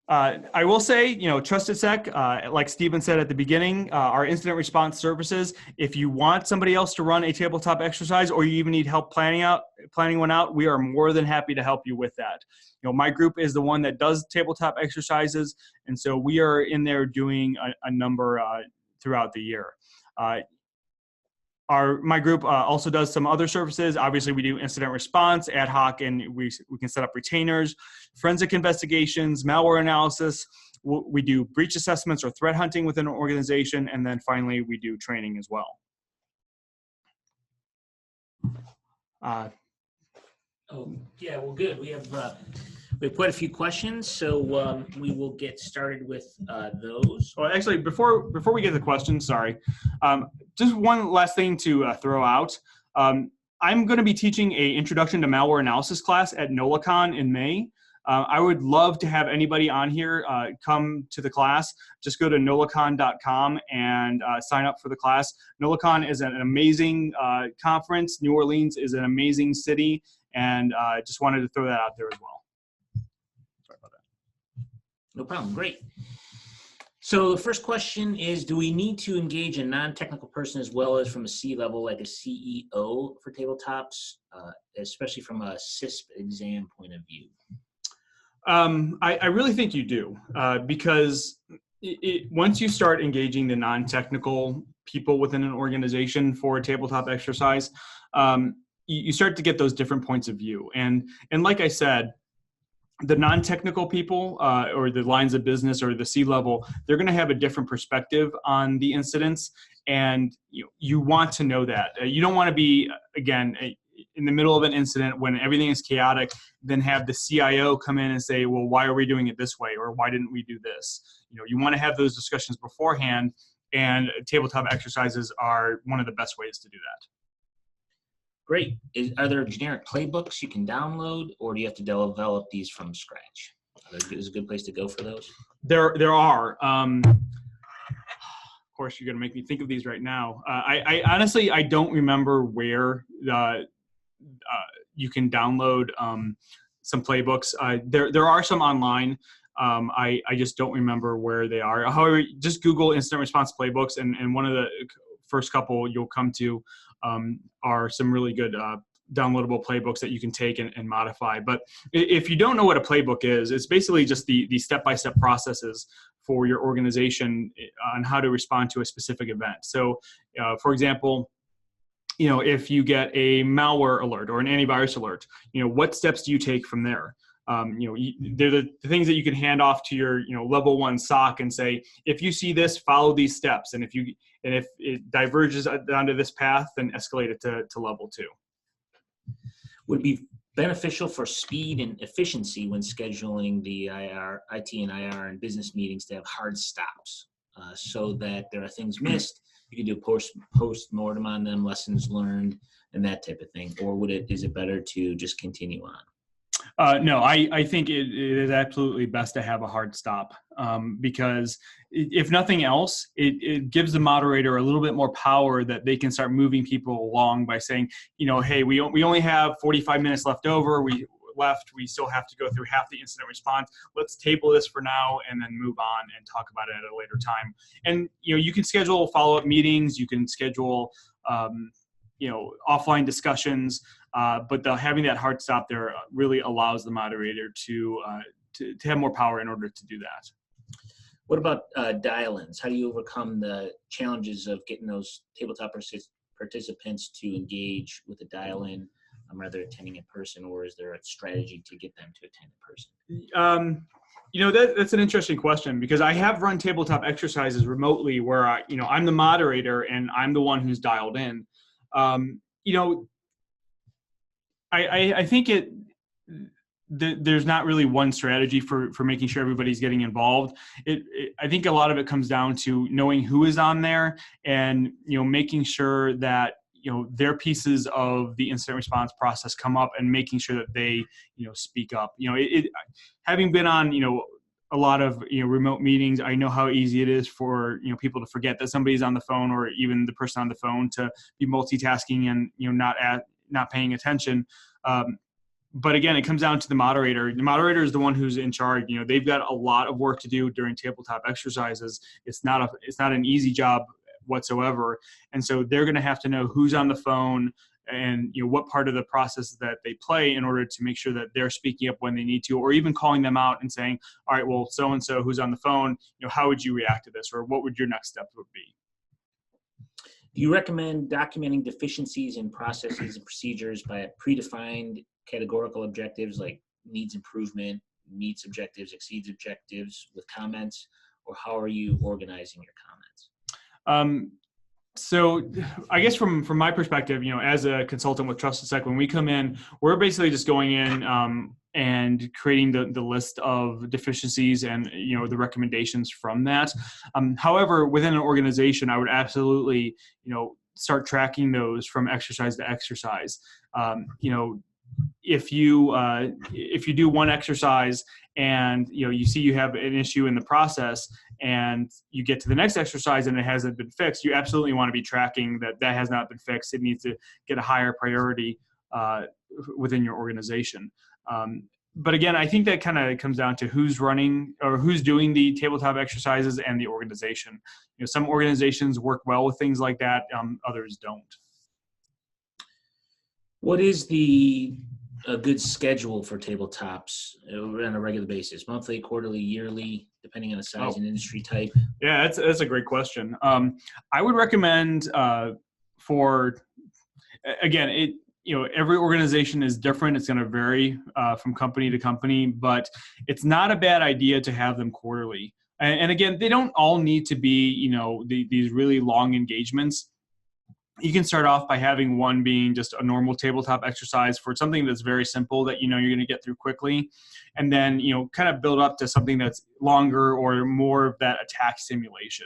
S2: I will say, you know, Trusted Sec, like Stephen said at the beginning, our incident response services, if you want somebody else to run a tabletop exercise, or you even need help planning one out, we are more than happy to help you with that. You know, my group is the one that does tabletop exercises, and so we are in there doing a number throughout the year. My group also does some other services. Obviously, we do incident response, ad hoc, and we can set up retainers, forensic investigations, malware analysis. We do breach assessments or threat hunting within an organization, and then finally, we do training as well.
S1: Yeah, well, good. We have quite a few questions, so we will get started with those.
S2: Well, actually, before we get to the questions, sorry, just one last thing to throw out. I'm going to be teaching an Introduction to Malware Analysis class at NOLACon in May. I would love to have anybody on here come to the class. Just go to nolicon.com and sign up for the class. Nolicon is an amazing conference. New Orleans is an amazing city, and just wanted to throw that out there as well. Sorry about that.
S1: No problem. Great. So the first question is, do we need to engage a non-technical person as well as from a C-level, like a CEO for tabletops, especially from a CISP exam point of view?
S2: I really think you do, because once you start engaging the non-technical people within an organization for a tabletop exercise, you start to get those different points of view. And like I said, the non-technical people or the lines of business or the C-level, they're going to have a different perspective on the incidents. And you want to know that. You don't want to be, again, in the middle of an incident when everything is chaotic, then have the CIO come in and say, well, why are we doing it this way? Or why didn't we do this? You want to have those discussions beforehand, and tabletop exercises are one of the best ways to do that.
S1: Great. Are there generic playbooks you can download, or do you have to develop these from scratch? Is a good place to go for those?
S2: There are. Of course, you're going to make me think of these right now. I honestly, I don't remember where you can download some playbooks. There are some online. I just don't remember where they are. However, just Google incident response playbooks, and one of the first couple you'll come to are some really good downloadable playbooks that you can take and modify. But if you don't know what a playbook is, it's basically just the step-by-step processes for your organization on how to respond to a specific event. So, for example, if you get a malware alert or an antivirus alert, what steps do you take from there? They're the things that you can hand off to your, level 1 SOC and say, if you see this, follow these steps. And if it diverges onto this path, then escalate it to level 2.
S1: Would it be beneficial for speed and efficiency when scheduling the IT and IR and business meetings to have hard stops so that there are things missed? You can do post-mortem on them, lessons learned, and that type of thing. Or is it better to just continue on?
S2: No, I think it is absolutely best to have a hard stop because if nothing else, it gives the moderator a little bit more power that they can start moving people along by saying, hey, we only have 45 minutes left over. We still have to go through half the incident response. Let's table this for now and then move on and talk about it at a later time. And you can schedule follow-up meetings. You can schedule offline discussions. But having that hard stop there really allows the moderator to have more power in order to do that.
S1: What about dial-ins? How do you overcome the challenges of getting those tabletop participants to engage with a dial-in, rather attending in person, or is there a strategy to get them to attend in person?
S2: That's an interesting question because I have run tabletop exercises remotely where I'm the moderator and I'm the one who's dialed in. I think there's not really one strategy for making sure everybody's getting involved. I think a lot of it comes down to knowing who is on there and, making sure that, their pieces of the incident response process come up and making sure that they, speak up. Having been on, a lot of remote meetings, I know how easy it is for people to forget that somebody's on the phone, or even the person on the phone to be multitasking and not paying attention. But again, it comes down to the moderator. The moderator is the one who's in charge. They've got a lot of work to do during tabletop exercises. It's not an easy job whatsoever, and so they're going to have to know who's on the phone and what part of the process that they play in order to make sure that they're speaking up when they need to, or even calling them out and saying, all right, well, so and so who's on the phone, how would you react to this, or what would your next step would be?
S1: Do you recommend documenting deficiencies in processes and procedures by predefined categorical objectives like needs improvement, meets objectives, exceeds objectives with comments, or how are you organizing your comments?
S2: So I guess from my perspective, as a consultant with TrustedSec, when we come in, we're basically just going in and creating the list of deficiencies and, the recommendations from that. However, within an organization, I would absolutely, start tracking those from exercise to exercise. if you do one exercise and you see you have an issue in the process and you get to the next exercise and it hasn't been fixed, you absolutely want to be tracking that has not been fixed. It needs to get a higher priority within your organization. But again, I think that kind of comes down to who's running or who's doing the tabletop exercises and the organization. Some organizations work well with things like that, others don't.
S1: What is a good schedule for tabletops on a regular basis? Monthly, quarterly, yearly, depending on the size and industry type?
S2: Yeah, that's a great question. I would recommend again, every organization is different. It's going to vary from company to company, but it's not a bad idea to have them quarterly. And again, they don't all need to be, these really long engagements. You can start off by having one being just a normal tabletop exercise for something that's very simple that you're going to get through quickly, and then kind of build up to something that's longer or more of that attack simulation.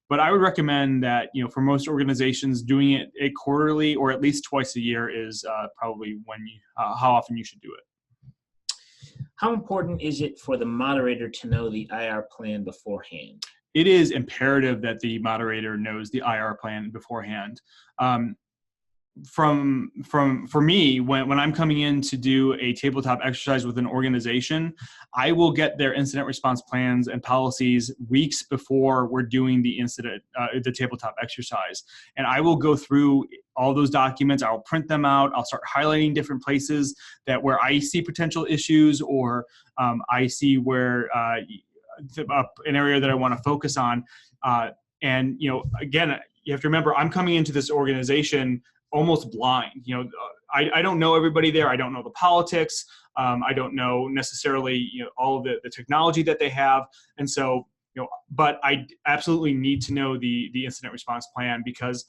S2: But I would recommend that for most organizations, doing it quarterly or at least twice a year is probably how often you should do it.
S1: How important is it for the moderator to know the IR plan beforehand?
S2: It is imperative that the moderator knows the IR plan beforehand. For me, when I'm coming in to do a tabletop exercise with an organization, I will get their incident response plans and policies weeks before we're doing the tabletop exercise. And I will go through all those documents. I'll print them out. I'll start highlighting different places where I see potential issues, or I see where an area that I want to focus on. And again, you have to remember, I'm coming into this organization almost blind. I don't know everybody there. I don't know the politics. I don't know necessarily all of the technology that they have. And so, but I absolutely need to know the incident response plan, because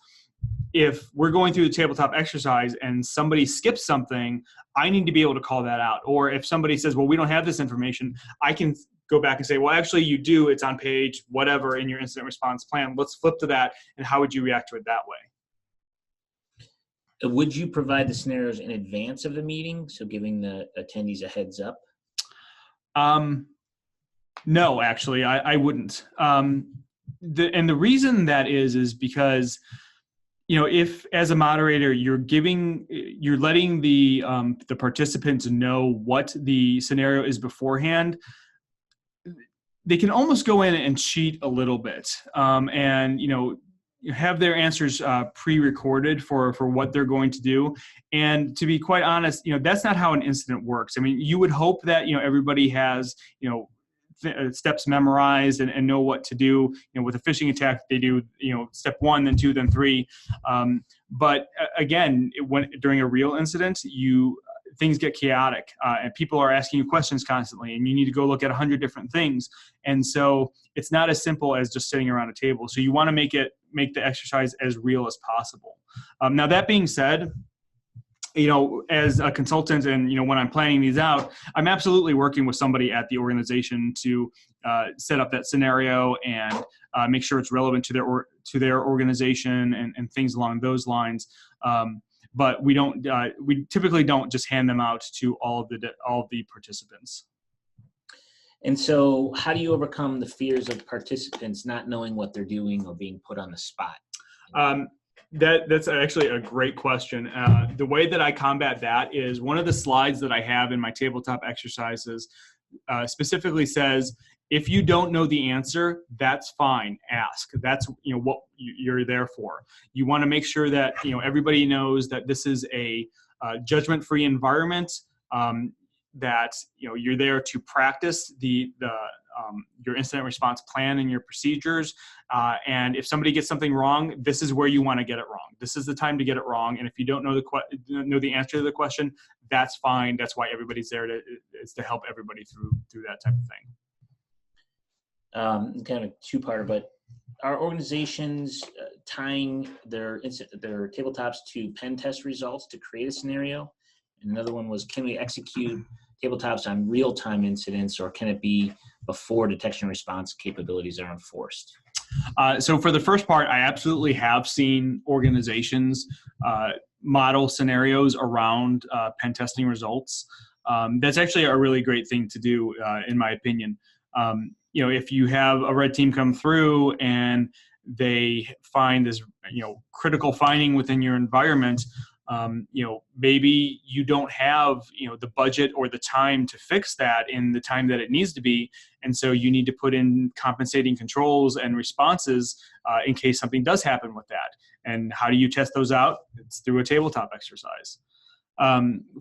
S2: if we're going through the tabletop exercise and somebody skips something, I need to be able to call that out. Or if somebody says, well, we don't have this information, I can go back and say, well, actually you do. It's on page whatever in your incident response plan. Let's flip to that. And how would you react to it that way?
S1: Would you provide the scenarios in advance of the meeting, so giving the attendees a heads up?
S2: No, actually, I wouldn't. And the reason that is because, if as a moderator you're letting the participants know what the scenario is beforehand, they can almost go in and cheat a little bit, and have their answers pre-recorded for what they're going to do. And to be quite honest, that's not how an incident works. I mean, you would hope that everybody has steps memorized and know what to do. With a phishing attack, they do step 1, then 2, then 3. But again, during a real incident, things get chaotic, and people are asking you questions constantly, and you need to go look at 100 different things. And so it's not as simple as just sitting around a table. So you want to make the exercise as real as possible. Now, that being said, as a consultant and, when I'm planning these out, I'm absolutely working with somebody at the organization to set up that scenario and make sure it's relevant to their organization and things along those lines. But we typically don't just hand them out to all of the participants.
S1: And so how do you overcome the fears of participants not knowing what they're doing or being put on the spot?
S2: That's actually a great question. The way that I combat that is one of the slides that I have in my tabletop exercises specifically says, if you don't know the answer, that's fine. Ask. That's what you're there for. You want to make sure that everybody knows that this is a judgment-free environment. That you're there to practice your incident response plan and your procedures. And if somebody gets something wrong, this is where you want to get it wrong. This is the time to get it wrong. And if you don't know the answer to the question, that's fine. That's why everybody's there to help everybody through that type of thing.
S1: Kind of two-parter, but are organizations tying their tabletops to pen test results to create a scenario? And another one was, can we execute tabletops on real-time incidents, or can it be before detection response capabilities are enforced?
S2: So for the first part, I absolutely have seen organizations model scenarios around pen testing results. That's actually a really great thing to do, in my opinion. If you have a red team come through and they find this, critical finding within your environment, maybe you don't have, the budget or the time to fix that in the time that it needs to be. And so you need to put in compensating controls and responses in case something does happen with that. And how do you test those out? It's through a tabletop exercise.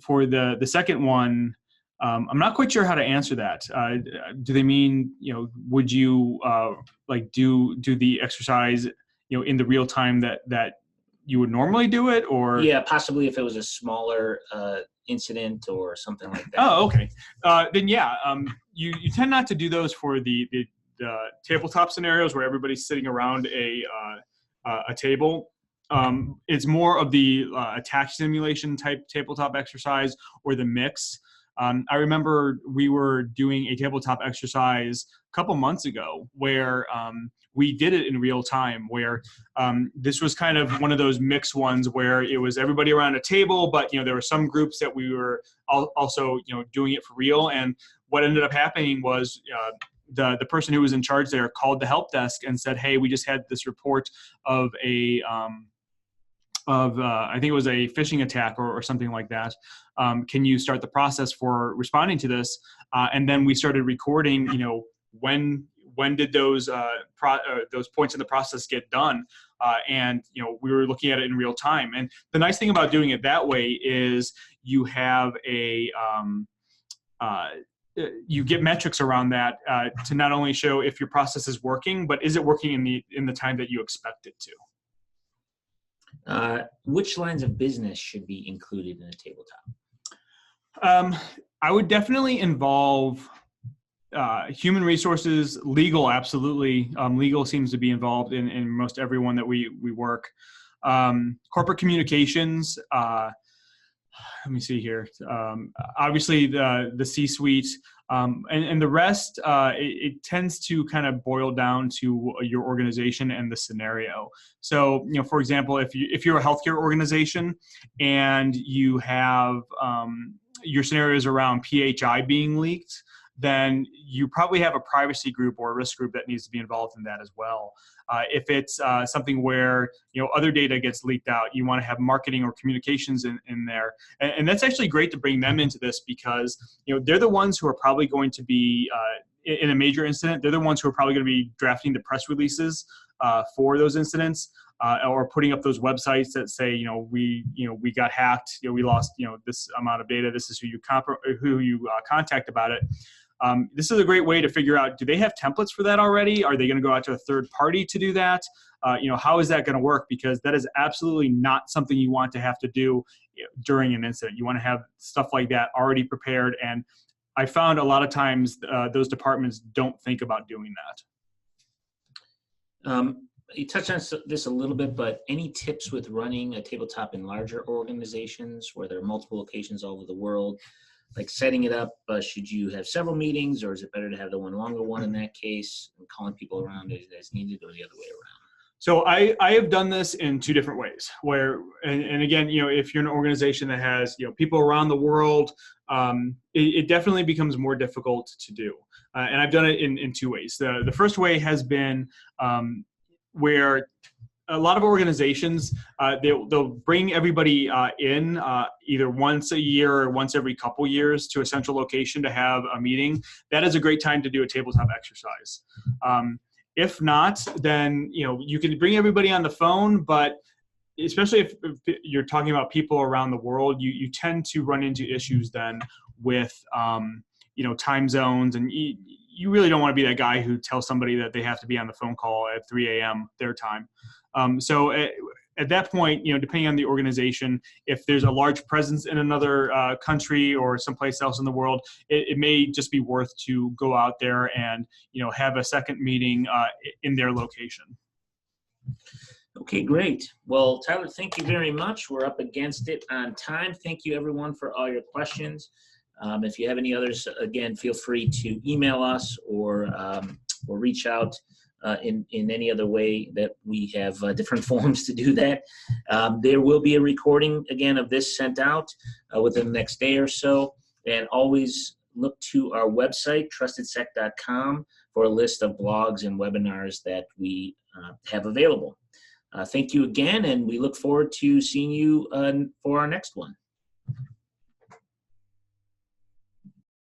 S2: For the second one, I'm not quite sure how to answer that. Do they mean, would you do the exercise, in the real time that you would normally do it, or?
S1: Yeah, possibly if it was a smaller incident or something like that.
S2: Oh, okay. Then yeah, you tend not to do those for the tabletop scenarios where everybody's sitting around a table. It's more of the attack simulation type tabletop exercise or the mix. I remember we were doing a tabletop exercise a couple months ago where we did it in real time, where this was kind of one of those mixed ones where it was everybody around a table, but there were some groups that we were also doing it for real. And what ended up happening was the person who was in charge there called the help desk and said, "Hey, we just had this report of a I think it was a phishing attack or something like that. Can you start the process for responding to this?" And then we started recording, when did those points in the process get done? And we were looking at it in real time. And the nice thing about doing it that way is you have you get metrics around that to not only show if your process is working, but is it working in the time that you expect it to?
S1: Which lines of business should be included in a tabletop?
S2: I would definitely involve human resources, legal, absolutely. Legal seems to be involved in most everyone that we work. Corporate communications, let me see here. Obviously, the C-suite, and the rest, it tends to kind of boil down to your organization and the scenario. So, for example, if you're a healthcare organization and you have your scenarios around PHI being leaked, then you probably have a privacy group or a risk group that needs to be involved in that as well. If it's something where other data gets leaked out, you want to have marketing or communications in there, and that's actually great to bring them into this because they're the ones who are probably going to be in a major incident. They're the ones who are probably going to be drafting the press releases for those incidents. Or putting up those websites that say, we got hacked, we lost, this amount of data. This is who you contact about it. This is a great way to figure out, do they have templates for that already? Are they going to go out to a third party to do that? How is that going to work? Because that is absolutely not something you want to have to do during an incident. You want to have stuff like that already prepared. And I found a lot of times those departments don't think about doing that.
S1: You touched on this a little bit, but any tips with running a tabletop in larger organizations where there are multiple locations all over the world? Like setting it up, should you have several meetings, or is it better to have the one longer one in that case and calling people around as needed, or the other way around?
S2: So I have done this in two different ways where, and again, if you're an organization that has, people around the world, it definitely becomes more difficult to do. And I've done it in two ways. The first way has been where a lot of organizations, they'll bring everybody in either once a year or once every couple years to a central location to have a meeting. That is a great time to do a tabletop exercise. If not, then you can bring everybody on the phone, but especially if you're talking about people around the world, you tend to run into issues then with time zones, and you really don't want to be that guy who tells somebody that they have to be on the phone call at 3 a.m. their time. So at that point, depending on the organization, if there's a large presence in another country or someplace else in the world, it may just be worth to go out there and, have a second meeting in their location.
S1: Okay, great. Well, Tyler, thank you very much. We're up against it on time. Thank you, everyone, for all your questions. If you have any others, again, feel free to email us or reach out in any other way that we have different forms to do that. There will be a recording again of this sent out within the next day or so, and always look to our website, trustedsec.com, for a list of blogs and webinars that we have available. Thank you again, and we look forward to seeing you for our next one.